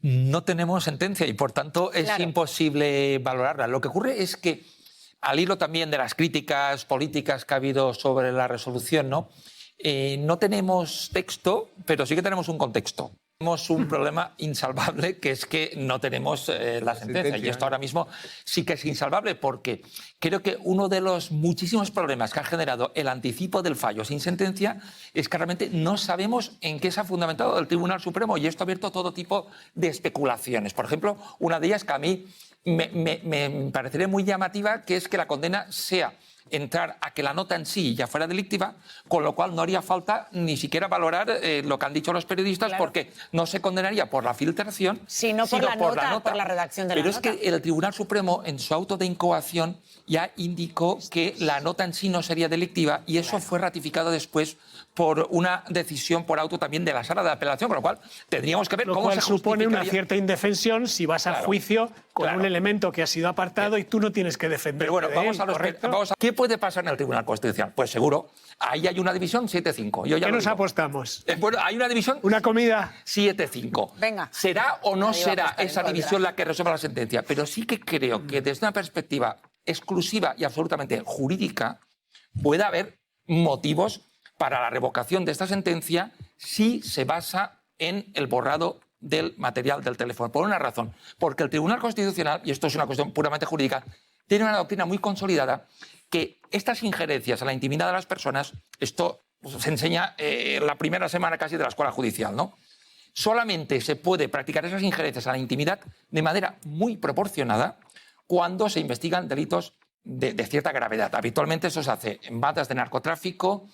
No tenemos sentencia y, por tanto, es imposible valorarla. Lo que ocurre es que, al hilo también de las críticas políticas que ha habido sobre la resolución, ¿no? No tenemos texto, pero sí que tenemos un contexto. Tenemos un problema insalvable, que es que no tenemos la sentencia. Y esto ahora mismo sí que es insalvable, porque creo que uno de los muchísimos problemas que ha generado el anticipo del fallo sin sentencia es que realmente no sabemos en qué se ha fundamentado el Tribunal Supremo, y esto ha abierto todo tipo de especulaciones. Por ejemplo, una de ellas que a mí me parecería muy llamativa, que es que la condena sea entrar a que la nota en sí ya fuera delictiva, con lo cual no haría falta ni siquiera valorar lo que han dicho los periodistas, porque no se condenaría por la filtración, sino por la nota, por la redacción de la nota. Pero es que el Tribunal Supremo, en su auto de incoación, ya indicó que la nota en sí no sería delictiva, y eso fue ratificado después por una decisión por auto también de la Sala de Apelación, con lo cual tendríamos que ver cómo se justificaría. Lo cual supone una cierta indefensión si vas a juicio con un elemento que ha sido apartado y tú no tienes que defender. Pero bueno, vamos a ¿qué puede pasar en el Tribunal Constitucional? Pues seguro, ahí hay una división 7-5. ¿Qué nos apostamos? Bueno, hay una división... ¿Una comida? 7-5. Venga. ¿Será o no será esa división la que resuelva la sentencia? Pero sí que creo que desde una perspectiva exclusiva y absolutamente jurídica puede haber motivos para la revocación de esta sentencia si se basa en el borrado del material del teléfono. Por una razón, porque el Tribunal Constitucional, y esto es una cuestión puramente jurídica, tiene una doctrina muy consolidada que estas injerencias a la intimidad de las personas, esto se enseña la primera semana casi de la escuela judicial, ¿no? Solamente se puede practicar esas injerencias a la intimidad de manera muy proporcionada cuando se investigan delitos de cierta gravedad. Habitualmente eso se hace en bandas de narcotráfico,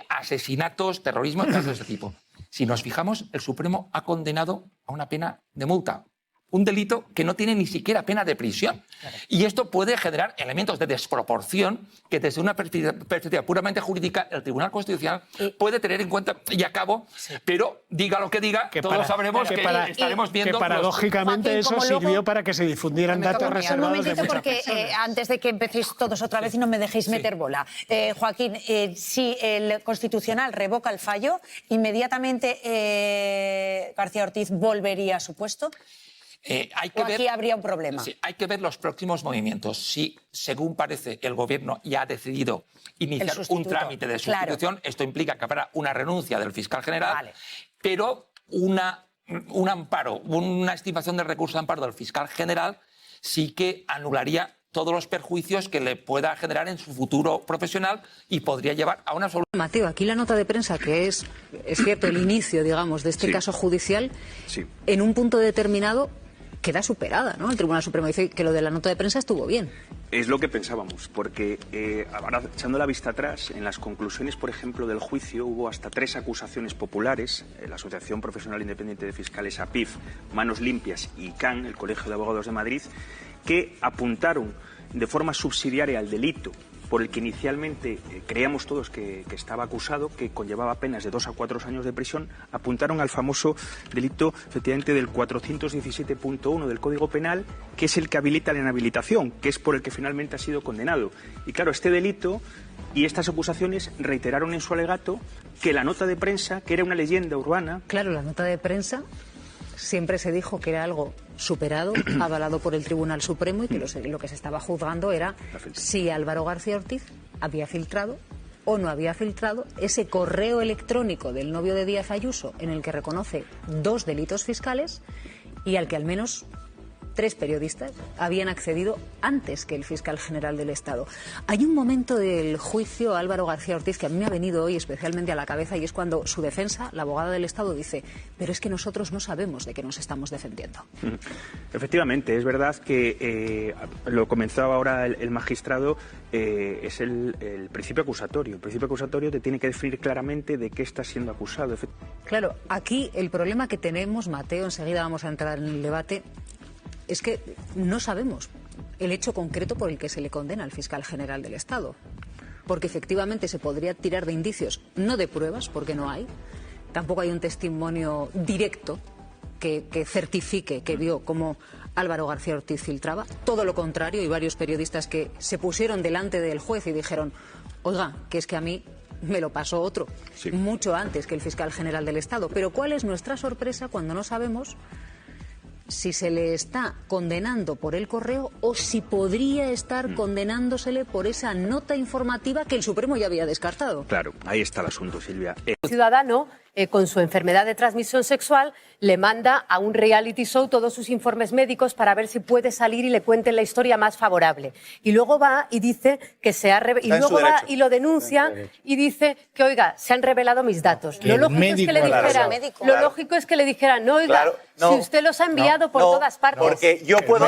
asesinatos, terrorismo, cosas de ese tipo. Si nos fijamos, el Supremo ha condenado a una pena de multa, un delito que no tiene ni siquiera pena de prisión. Y esto puede generar elementos de desproporción que desde una perspectiva puramente jurídica el Tribunal Constitucional puede tener en cuenta. Y acabo, pero diga lo que diga, todos sabremos que estaremos viendo... Que paradójicamente Joaquín, eso sirvió para que se difundieran datos reservados de muchas porque antes de que empecéis todos otra vez y no me dejéis meter bola. Joaquín, si el Constitucional revoca el fallo, ¿inmediatamente García Ortiz volvería a su puesto? Aquí habría un problema. Sí, hay que ver los próximos movimientos. Si, según parece, el Gobierno ya ha decidido iniciar un trámite de sustitución, esto implica que habrá una renuncia del fiscal general, pero un amparo, una estimación del recurso de amparo del fiscal general sí que anularía todos los perjuicios que le pueda generar en su futuro profesional y podría llevar a una solución. Mateo, aquí la nota de prensa, que es cierto, el inicio, digamos, de este caso judicial, en un punto determinado queda superada, ¿no? El Tribunal Supremo dice que lo de la nota de prensa estuvo bien. Es lo que pensábamos, porque ahora, echando la vista atrás, en las conclusiones, por ejemplo, del juicio hubo hasta 3 acusaciones populares, la Asociación Profesional Independiente de Fiscales, APIF, Manos Limpias y CAN, el Colegio de Abogados de Madrid, que apuntaron de forma subsidiaria al delito por el que inicialmente creíamos todos que estaba acusado, que conllevaba penas de 2 a 4 años de prisión, apuntaron al famoso delito, efectivamente, del 417.1 del Código Penal, que es el que habilita la inhabilitación, que es por el que finalmente ha sido condenado. Y claro, este delito y estas acusaciones reiteraron en su alegato que la nota de prensa, que era una leyenda urbana... Claro, la nota de prensa siempre se dijo que era algo superado, avalado por el Tribunal Supremo, y que lo que se estaba juzgando era si Álvaro García Ortiz había filtrado o no había filtrado ese correo electrónico del novio de Díaz Ayuso en el que reconoce 2 delitos fiscales y al que al menos 3 periodistas habían accedido antes que el fiscal general del Estado. Hay un momento del juicio a Álvaro García Ortiz que a mí me ha venido hoy especialmente a la cabeza, y es cuando su defensa, la abogada del Estado, dice: pero es que nosotros no sabemos de qué nos estamos defendiendo. Efectivamente, es verdad que lo comenzaba ahora el magistrado, es el principio acusatorio. El principio acusatorio te tiene que definir claramente de qué está siendo acusado. Claro, aquí el problema que tenemos, Mateo, enseguida vamos a entrar en el debate, es que no sabemos el hecho concreto por el que se le condena al fiscal general del Estado. Porque efectivamente se podría tirar de indicios, no de pruebas, porque no hay. Tampoco hay un testimonio directo que certifique que vio cómo Álvaro García Ortiz filtraba. Todo lo contrario, y varios periodistas que se pusieron delante del juez y dijeron: oiga, que es que a mí me lo pasó otro, mucho antes que el fiscal general del Estado. Pero ¿cuál es nuestra sorpresa cuando no sabemos si se le está condenando por el correo o si podría estar condenándosele por esa nota informativa que el Supremo ya había descartado. Claro, ahí está el asunto, Silvia. El ciudadano, con su enfermedad de transmisión sexual, le manda a un reality show todos sus informes médicos para ver si puede salir y le cuenten la historia más favorable. Y luego va y dice que se ha y luego va y lo denuncia y dice que, oiga, se han revelado mis datos. Lo lógico es que le dijeran, no, oiga, Claro, no, si usted los ha enviado por todas partes. Porque yo puedo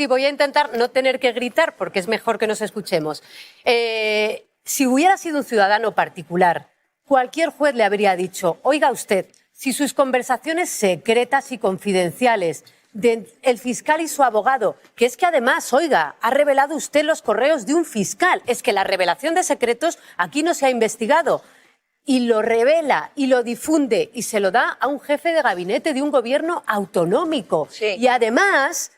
voy a intentar no tener que gritar porque es mejor que nos escuchemos. Si hubiera sido un ciudadano particular, cualquier juez le habría dicho, oiga usted, si sus conversaciones secretas y confidenciales del fiscal y su abogado, que es que además, oiga, ha revelado usted los correos de un fiscal, es que la revelación de secretos aquí no se ha investigado, y lo revela y lo difunde y se lo da a un jefe de gabinete de un gobierno autonómico. Sí. Y además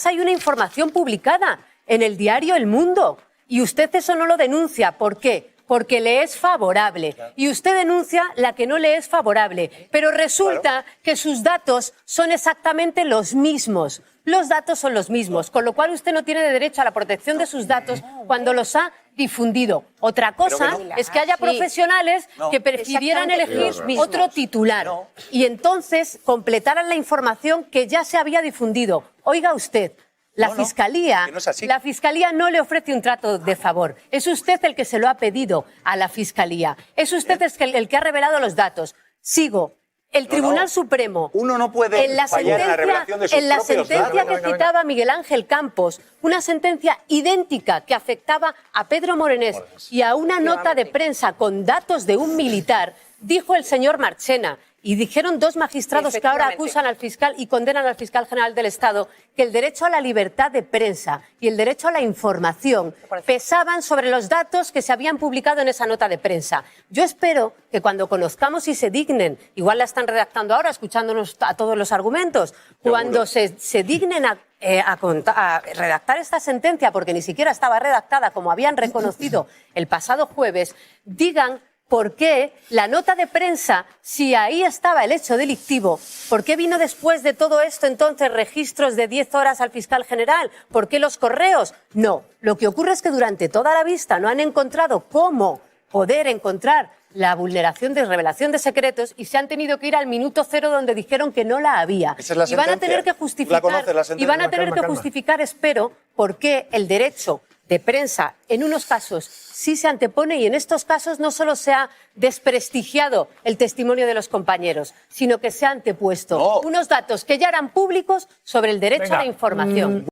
hay una información publicada en el diario El Mundo. Y usted eso no lo denuncia. ¿Por qué? Porque le es favorable. Y usted denuncia la que no le es favorable. Pero resulta que sus datos son exactamente los mismos. Los datos son los mismos, con lo cual usted no tiene derecho a la protección de sus datos cuando los ha difundido. Otra cosa es que haya profesionales que prefirieran elegir otro titular y entonces completaran la información que ya se había difundido. Oiga usted, la Fiscalía no le ofrece un trato de favor. Es usted el que se lo ha pedido a la Fiscalía. Es usted el que ha revelado los datos. Sigo. El Tribunal Supremo, uno no puede fallar en la revelación de sus propios datos. que citaba Miguel Ángel Campos, una sentencia idéntica que afectaba a Pedro Morenés y a una nota de prensa con datos de un militar, dijo el señor Marchena, y dijeron dos magistrados que ahora acusan al fiscal y condenan al fiscal general del Estado, que el derecho a la libertad de prensa y el derecho a la información pesaban sobre los datos que se habían publicado en esa nota de prensa. Yo espero que cuando conozcamos y se dignen, igual la están redactando ahora, escuchándonos a todos los argumentos, cuando se dignen a redactar esta sentencia, porque ni siquiera estaba redactada como habían reconocido el pasado jueves, digan ¿por qué la nota de prensa, si ahí estaba el hecho delictivo, por qué vino después de todo esto entonces registros de 10 horas al fiscal general? ¿Por qué los correos? No, lo que ocurre es que durante toda la vista no han encontrado cómo poder encontrar la vulneración de revelación de secretos y se han tenido que ir al minuto cero donde dijeron que no la había. Esa es la y van a tener que justificar, espero, por qué el derecho de prensa en unos casos sí se antepone y en estos casos no solo se ha desprestigiado el testimonio de los compañeros, sino que se ha antepuesto unos datos que ya eran públicos sobre el derecho a la información.